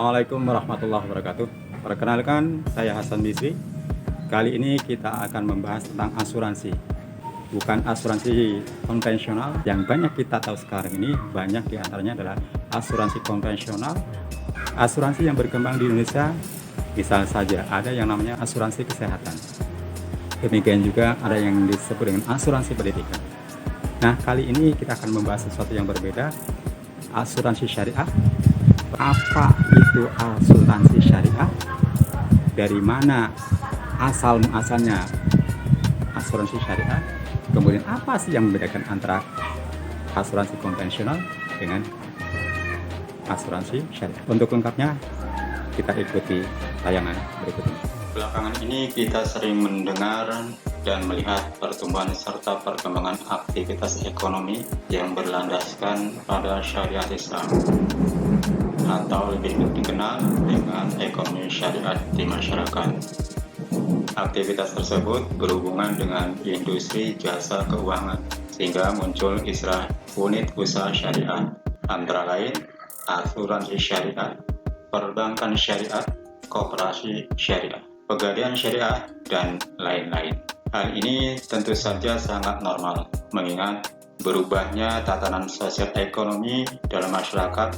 Assalamualaikum warahmatullahi wabarakatuh. Perkenalkan, saya Hasan Bisri. Kali ini kita akan membahas tentang asuransi. Bukan asuransi konvensional yang banyak kita tahu sekarang ini, banyak diantaranya adalah asuransi konvensional. Asuransi yang berkembang di Indonesia, misal saja ada yang namanya asuransi kesehatan. Demikian juga ada yang disebut dengan asuransi pendidikan. Nah, kali ini kita akan membahas sesuatu yang berbeda, asuransi syariah. Apa itu asuransi syariah? Dari mana asal-muasalnya asuransi syariah? Kemudian apa sih yang membedakan antara asuransi konvensional dengan asuransi syariah? Untuk lengkapnya, kita ikuti tayangan berikut ini. Belakangan ini kita sering mendengar dan melihat pertumbuhan serta perkembangan aktivitas ekonomi yang berlandaskan pada syariat Islam, atau lebih dikenal dengan ekonomi syariat di masyarakat. Aktivitas tersebut berhubungan dengan industri jasa keuangan, sehingga muncul istilah unit usaha syariah, antara lain asuransi syariah, perbankan syariah, koperasi syariah, pegadaian syariah, dan lain-lain. Hal ini tentu saja sangat normal, mengingat berubahnya tatanan sosial ekonomi dalam masyarakat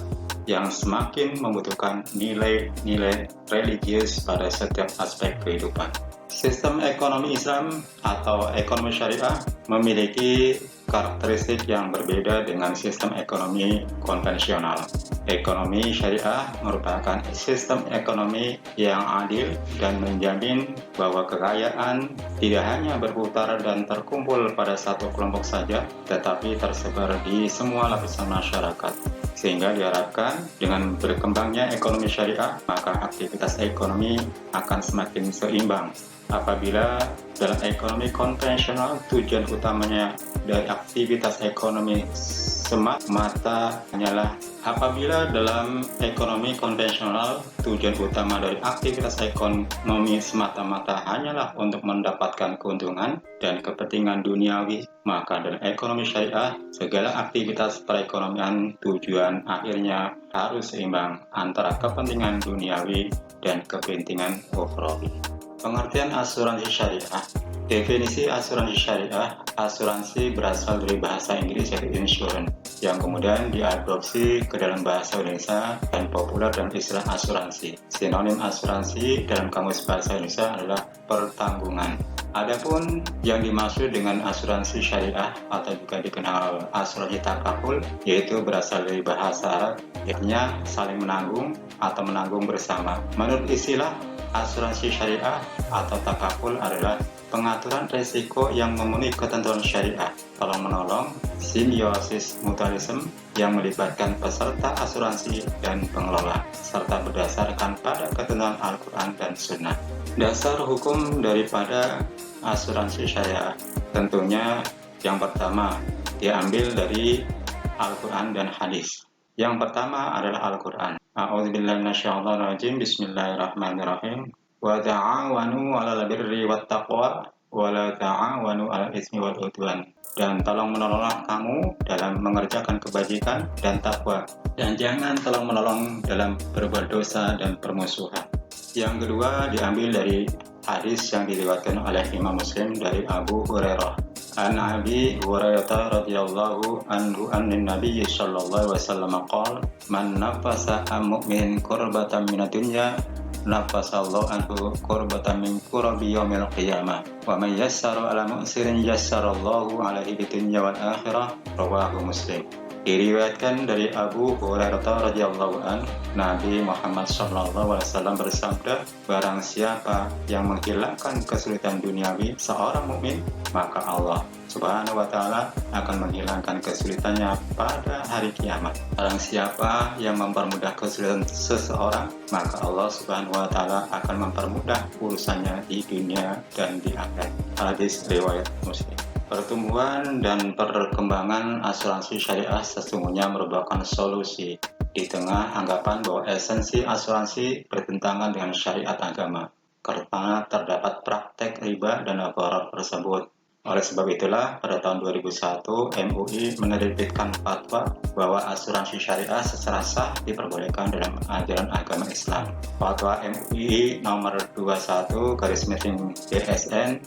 yang semakin membutuhkan nilai-nilai religius pada setiap aspek kehidupan. Sistem ekonomi Islam atau ekonomi syariah memiliki karakteristik yang berbeda dengan sistem ekonomi konvensional. Ekonomi syariah merupakan sistem ekonomi yang adil dan menjamin bahwa kekayaan tidak hanya berputar dan terkumpul pada satu kelompok saja, tetapi tersebar di semua lapisan masyarakat. Sehingga diharapkan dengan berkembangnya ekonomi syariah, maka aktivitas ekonomi akan semakin seimbang. Apabila dalam ekonomi konvensional tujuan utamanya dari aktivitas ekonomi semata hanyalah apabila dalam ekonomi konvensional tujuan utama dari aktivitas ekonomi semata-mata hanyalah untuk mendapatkan keuntungan dan kepentingan duniawi, maka dalam ekonomi syariah segala aktivitas perekonomian tujuan akhirnya harus seimbang antara kepentingan duniawi dan kepentingan ukhrawi. Pengertian asuransi syariah. Definisi asuransi syariah, asuransi berasal dari bahasa Inggris yaitu insurance, yang kemudian diadopsi ke dalam bahasa Indonesia dan populer dalam istilah asuransi. Sinonim asuransi dalam kamus bahasa Indonesia adalah pertanggungan. Adapun yang dimaksud dengan asuransi syariah atau juga dikenal asuransi takaful, yaitu berasal dari bahasa Arab, yaitu saling menanggung atau menanggung bersama. Menurut istilah, asuransi syariah atau takaful adalah pengaturan risiko yang memenuhi ketentuan syariah, tolong-menolong, simbiosis mutualisme yang melibatkan peserta asuransi dan pengelola, serta berdasarkan pada ketentuan Al-Quran dan Sunnah. Dasar hukum daripada asuransi syariah, tentunya yang pertama diambil dari Al-Quran dan hadis. Yang pertama adalah Al-Quran. A'udzubillahi minasyaitonirrajim. Bismillahirrahmanirrahim. Wa ta'awanu 'alal birri wat taqwa wa la ta'awanu 'alal itsmi wal 'udwan. Dan tolong menolonglah kamu dalam mengerjakan kebajikan dan takwa, dan jangan tolong menolong dalam berbuat dosa dan permusuhan. Yang kedua diambil dari hadis yang diriwayatkan oleh Imam Muslim dari Abu Hurairah. An Abi Hurairah radhiyallahu anhu anna Nabi sallallahu alaihi wasallam qala man nafasa an mu'min kurbatan minad dunya nafasallahu anhu kurbatan min kurabi yaumil qiyamah wa man yassara ala mu'sirin yassarallahu alaihi bid dunya wal akhirah. Rawahu Muslim. Diriwayatkan dari Abu Hurairah radhiyallahu anhu, Nabi Muhammad sallallahu alaihi wasallam bersabda, barang siapa yang menghilangkan kesulitan duniawi seorang mukmin, maka Allah Subhanahu wa taala akan menghilangkan kesulitannya pada hari kiamat. Barang siapa yang mempermudah kesulitan seseorang, maka Allah Subhanahu wa taala akan mempermudah urusannya di dunia dan di akhirat. Hadis riwayat Muslim. Pertumbuhan dan perkembangan asuransi syariah sesungguhnya merupakan solusi di tengah anggapan bahwa esensi asuransi bertentangan dengan syariat agama, karena terdapat praktek riba dan gharar tersebut. Oleh sebab itulah, pada tahun 2001, MUI menerbitkan fatwa bahwa asuransi syariah secara sah diperbolehkan dalam ajaran agama Islam. Fatwa MUI nomor 21 garis miring DSN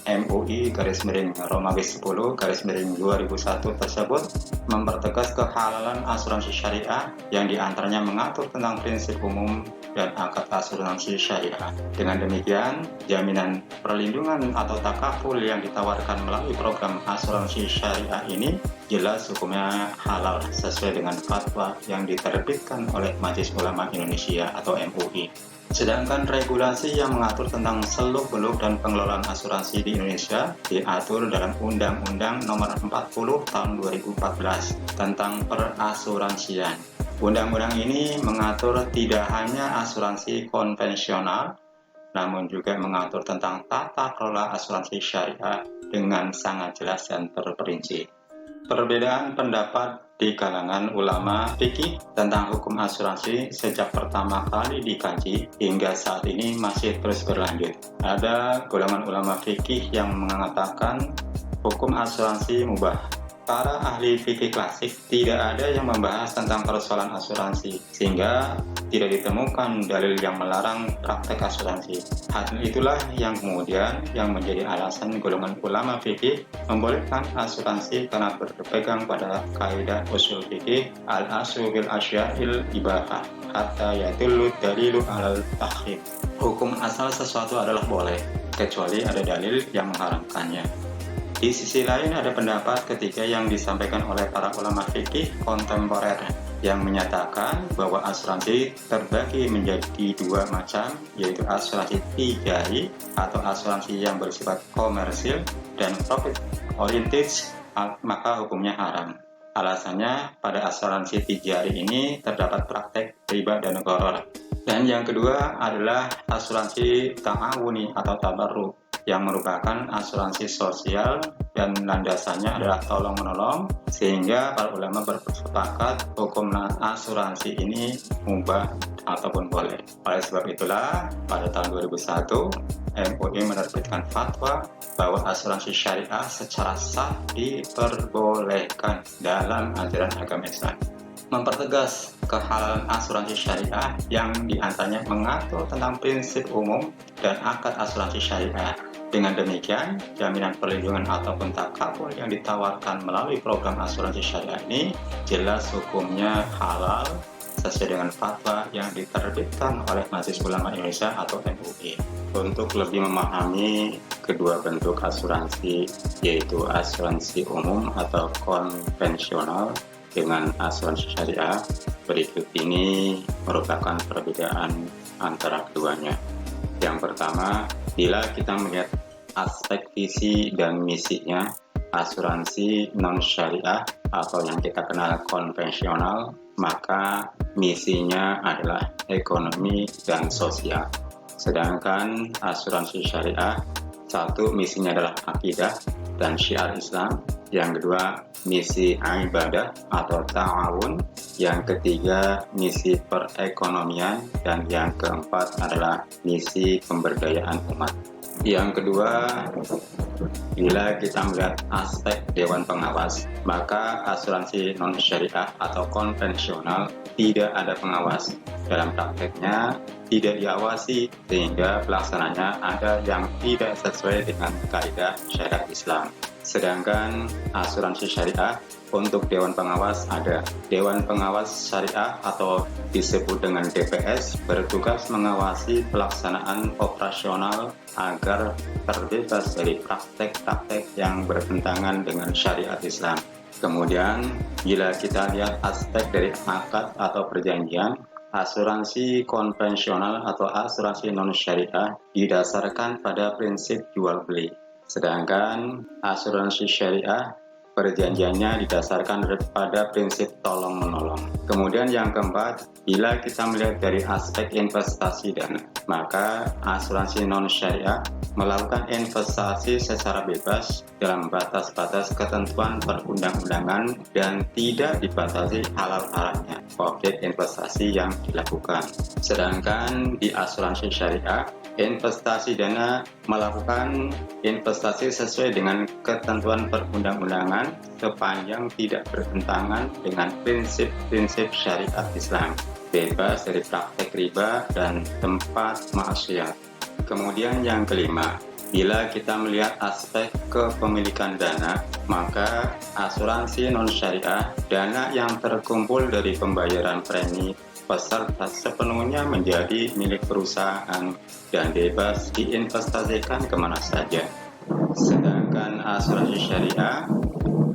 MUI garis miring Romawi 10 garis miring 2001 tersebut mempertegas kehalalan asuransi syariah yang diantaranya mengatur tentang prinsip umum dan akad asuransi syariah. Dengan demikian, jaminan perlindungan atau takaful yang ditawarkan melalui program asuransi syariah ini jelas hukumnya halal sesuai dengan fatwa yang diterbitkan oleh Majelis Ulama Indonesia atau MUI. Sedangkan regulasi yang mengatur tentang seluk-beluk dan pengelolaan asuransi di Indonesia diatur dalam Undang-Undang Nomor 40 Tahun 2014 tentang perasuransian. Undang-undang ini mengatur tidak hanya asuransi konvensional, namun juga mengatur tentang tata kelola asuransi syariah dengan sangat jelas dan terperinci. Perbedaan pendapat di kalangan ulama fikih tentang hukum asuransi sejak pertama kali dikaji hingga saat ini masih terus berlanjut. Ada golongan ulama fikih yang mengatakan hukum asuransi mubah. Para ahli fikih klasik tidak ada yang membahas tentang persoalan asuransi, sehingga tidak ditemukan dalil yang melarang praktek asuransi. Hal itulah yang kemudian yang menjadi alasan golongan ulama fikih membolehkan asuransi karena berpegang pada kaidah usul fikih al-aslu bil asya'il ibahah hatta yadullu dalilu alal tahrim. Hukum asal sesuatu adalah boleh, kecuali ada dalil yang mengharamkannya. Di sisi lain ada pendapat ketiga yang disampaikan oleh para ulama fikih kontemporer yang menyatakan bahwa asuransi terbagi menjadi dua macam, yaitu asuransi tijari atau asuransi yang bersifat komersil dan profit oriented, maka hukumnya haram. Alasannya pada asuransi tijari ini terdapat praktek riba dan gharar. Dan yang kedua adalah asuransi ta'awuni atau tabarruk, yang merupakan asuransi sosial dan landasannya adalah tolong-menolong, sehingga para ulama bersepakat hukum asuransi ini mubah ataupun boleh. Oleh sebab itulah, pada tahun 2001, MUI menerbitkan fatwa bahwa asuransi syariah secara sah diperbolehkan dalam ajaran agama Islam. Mempertegas kehalalan asuransi syariah yang diantaranya mengatur tentang prinsip umum dan akad asuransi syariah. Dengan demikian, jaminan perlindungan ataupun takaful yang ditawarkan melalui program asuransi syariah ini jelas hukumnya halal sesuai dengan fatwa yang diterbitkan oleh Majelis Ulama Indonesia atau MUI. Untuk lebih memahami kedua bentuk asuransi, yaitu asuransi umum atau konvensional dengan asuransi syariah, berikut ini merupakan perbedaan antara keduanya. Yang pertama, bila kita melihat aspek visi dan misinya, asuransi non-syariah atau yang kita kenal konvensional, maka misinya adalah ekonomi dan sosial. Sedangkan asuransi syariah, satu, misinya adalah akidah dan syiar Islam. Yang kedua, misi ibadah atau ta'awun. Yang ketiga, misi perekonomian. Dan yang keempat adalah misi pemberdayaan umat. Yang kedua, bila kita melihat aspek dewan pengawas, maka asuransi non-syariah atau konvensional tidak ada pengawas. Dalam prakteknya tidak diawasi, sehingga pelaksananya ada yang tidak sesuai dengan kaidah syariat Islam. Sedangkan asuransi syariah, untuk dewan pengawas ada Dewan Pengawas Syariah atau disebut dengan DPS, bertugas mengawasi pelaksanaan operasional agar terbebas dari praktek-praktek yang bertentangan dengan syariat Islam. Kemudian, bila kita lihat aspek dari akad atau perjanjian, asuransi konvensional atau asuransi non-syariah didasarkan pada prinsip jual beli. Sedangkan asuransi syariah Perjanjiannya didasarkan pada prinsip tolong-menolong. Kemudian yang keempat, bila kita melihat dari aspek investasi dana, maka asuransi non-syariah melakukan investasi secara bebas dalam batas-batas ketentuan perundang-undangan dan tidak dibatasi halal haramnya objek investasi yang dilakukan. Sedangkan di asuransi syariah, investasi dana melakukan investasi sesuai dengan ketentuan perundang-undangan sepanjang tidak bertentangan dengan prinsip-prinsip syariat Islam, bebas dari praktek riba dan tempat maksiat. Kemudian yang kelima, bila kita melihat aspek kepemilikan dana, maka asuransi non-syariah, dana yang terkumpul dari pembayaran premi peserta sepenuhnya menjadi milik perusahaan dan bebas diinvestasikan kemana saja. Sedangkan asuransi syariah,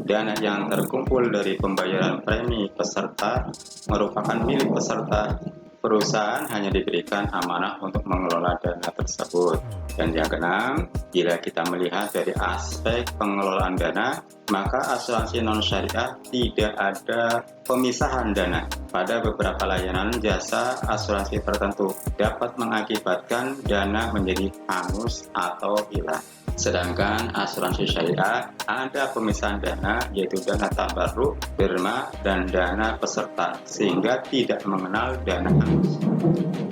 dana yang terkumpul dari pembayaran premi peserta merupakan milik peserta. Perusahaan hanya diberikan amanah untuk mengelola dana tersebut. Dan yang keenam, bila kita melihat dari aspek pengelolaan dana, maka asuransi non-syariah tidak ada pemisahan dana. Pada beberapa layanan jasa asuransi tertentu dapat mengakibatkan dana menjadi hangus atau hilang. Sedangkan asuransi syariah ada pemisahan dana, yaitu dana tabarruk, derma, dan dana peserta, sehingga tidak mengenal dana hangus,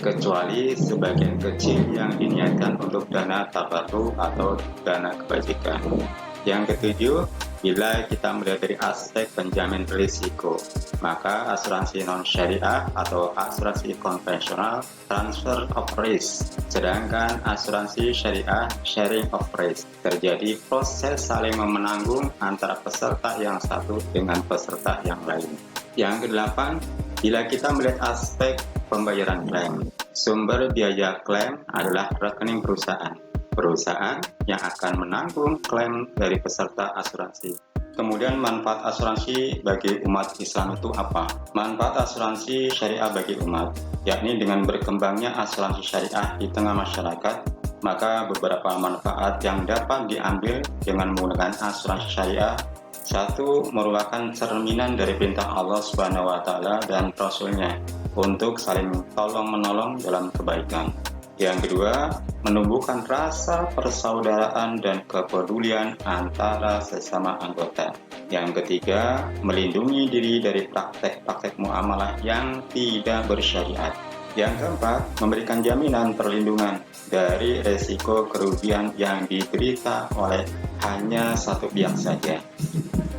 kecuali sebagian kecil yang diniatkan untuk dana tabarruk atau dana kebajikan. Yang ketujuh, bila kita melihat dari aspek penjamin risiko, maka asuransi non-syariah atau asuransi konvensional transfer of risk, sedangkan asuransi syariah sharing of risk. Terjadi proses saling menanggung antara peserta yang satu dengan peserta yang lain. Yang kedelapan, bila kita melihat aspek pembayaran klaim, sumber biaya klaim adalah rekening perusahaan. Perusahaan yang akan menanggung klaim dari peserta asuransi. Kemudian manfaat asuransi bagi umat Islam itu apa? Manfaat asuransi syariah bagi umat, yakni dengan berkembangnya asuransi syariah di tengah masyarakat, maka beberapa manfaat yang dapat diambil dengan menggunakan asuransi syariah. Satu, merupakan cerminan dari perintah Allah Subhanahu wa Ta'ala dan Rasul-Nya untuk saling tolong-menolong dalam kebaikan. Yang kedua, menumbuhkan rasa persaudaraan dan kepedulian antara sesama anggota. Yang ketiga, melindungi diri dari praktek-praktek muamalah yang tidak bersyariat. Yang keempat, memberikan jaminan perlindungan dari resiko kerugian yang diderita oleh hanya satu pihak saja.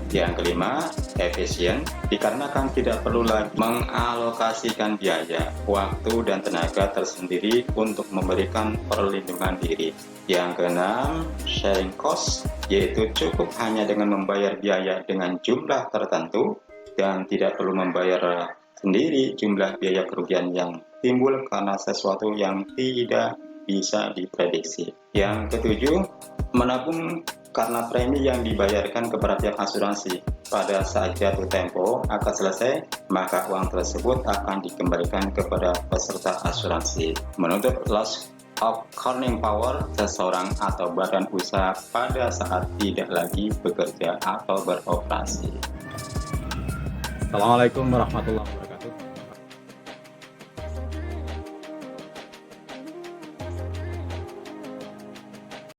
Yang kelima, efisien, dikarenakan tidak perlu lagi mengalokasikan biaya, waktu, dan tenaga tersendiri untuk memberikan perlindungan diri. Yang keenam, sharing cost, yaitu cukup hanya dengan membayar biaya dengan jumlah tertentu dan tidak perlu membayar sendiri jumlah biaya kerugian yang timbul karena sesuatu yang tidak bisa diprediksi. Yang ketujuh, menabung karena premi yang dibayarkan kepada pihak asuransi pada saat jatuh tempo akan selesai, maka uang tersebut akan dikembalikan kepada peserta asuransi. Menuntut loss of earning power seseorang atau badan usaha pada saat tidak lagi bekerja atau beroperasi. Assalamualaikum warahmatullahi wabarakatuh.